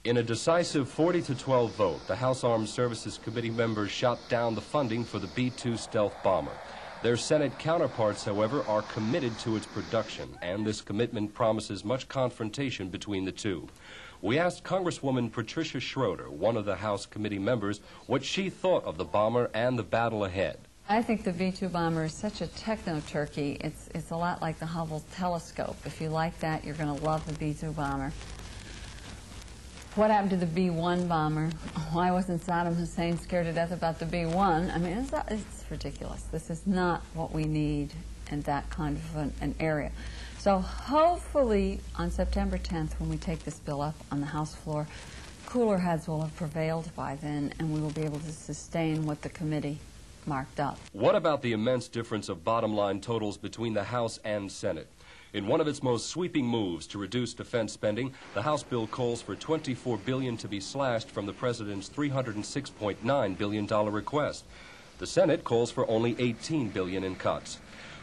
In a decisive 40-12 vote, the House Armed Services Committee members shot down the funding for the B-2 stealth bomber. Their Senate counterparts, however, are committed to its production, and this commitment promises much confrontation between the two. We asked Congresswoman Patricia Schroeder, one of the House committee members, what she thought of the bomber and the battle ahead. I think the B-2 bomber is such a techno-turkey. It's a lot like the Hubble telescope. If you like that, you're going to love the B-2 bomber. What happened to the B-1 bomber? Why wasn't Saddam Hussein scared to death about the B-1? I mean, it's ridiculous. This is not what we need in that kind of an area. So hopefully on September 10th, when we take this bill up on the House floor, cooler heads will have prevailed by then, and we will be able to sustain what the committee marked up. What about the immense difference of bottom-line totals between the House and Senate? In one of its most sweeping moves to reduce defense spending, the House bill calls for $24 billion to be slashed from the President's $306.9 billion request. The Senate calls for only $18 billion in cuts.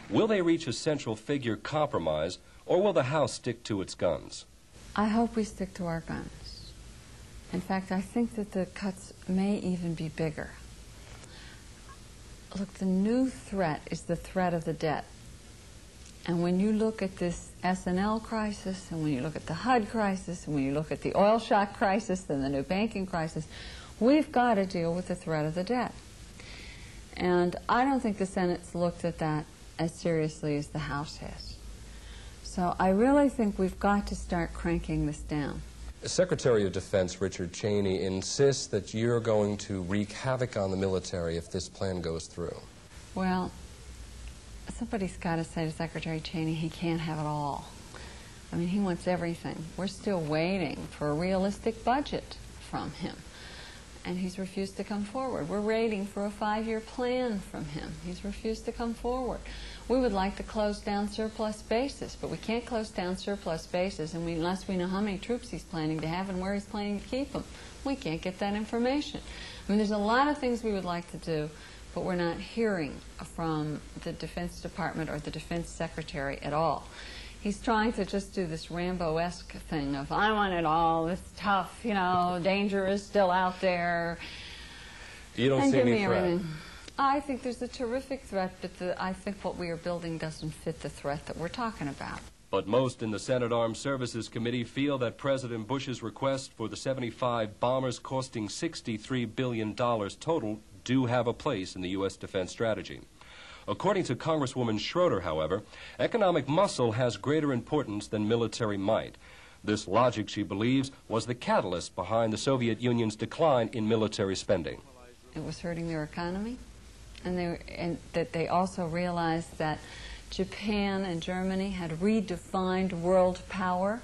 Will they reach a central figure compromise, or will the House stick to its guns? I hope we stick to our guns. In fact, I think that the cuts may even be bigger. Look, the new threat is the threat of the debt. And when you look at this S&L crisis, and when you look at the HUD crisis, and when you look at the oil shock crisis and the new banking crisis, we've got to deal with the threat of the debt. And I don't think the Senate's looked at that as seriously as the House has. So I really think we've got to start cranking this down. Secretary of Defense Richard Cheney insists that you're going to wreak havoc on the military if this plan goes through. Well, somebody's got to say to Secretary Cheney he can't have it all. I mean, he wants everything. We're still waiting for a realistic budget from him, and he's refused to come forward. We're waiting for a 5-year plan from him. He's refused to come forward. We would like to close down surplus bases, but we can't close down surplus bases unless we know how many troops he's planning to have and where he's planning to keep them. We can't get that information. I mean, there's a lot of things we would like to do, but we're not hearing from the Defense Department or the Defense Secretary at all. He's trying to just do this Rambo-esque thing of, I want it all, it's tough, you know, danger is still out there. You don't see any threat? Everything. I think there's a terrific threat, but I think what we are building doesn't fit the threat that we're talking about. But most in the Senate Armed Services Committee feel that President Bush's request for the 75 bombers costing $63 billion total do have a place in the U.S. defense strategy. According to Congresswoman Schroeder, however, economic muscle has greater importance than military might. This logic, she believes, was the catalyst behind the Soviet Union's decline in military spending. It was hurting their economy, and that they also realized that Japan and Germany had redefined world power,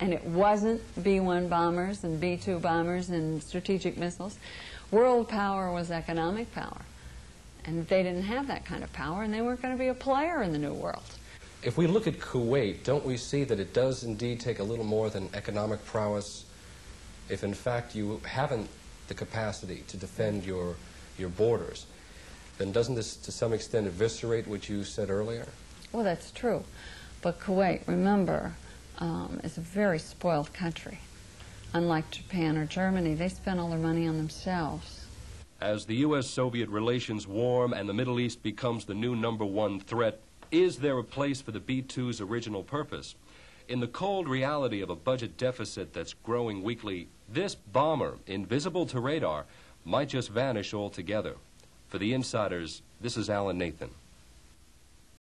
and it wasn't B-1 bombers and B-2 bombers and strategic missiles. World power was economic power, and they didn't have that kind of power, and they weren't going to be a player in the new world. If we look at Kuwait, don't we see that it does indeed take a little more than economic prowess if in fact you haven't the capacity to defend your borders? Then doesn't this to some extent eviscerate what you said earlier? Well, that's true. But Kuwait, remember, is a very spoiled country. Unlike Japan or Germany, they spend all their money on themselves. As the U.S.-Soviet relations warm and the Middle East becomes the new #1 threat, is there a place for the B-2's original purpose? In the cold reality of a budget deficit that's growing weekly, this bomber, invisible to radar, might just vanish altogether. For the Insiders, this is Alan Nathan.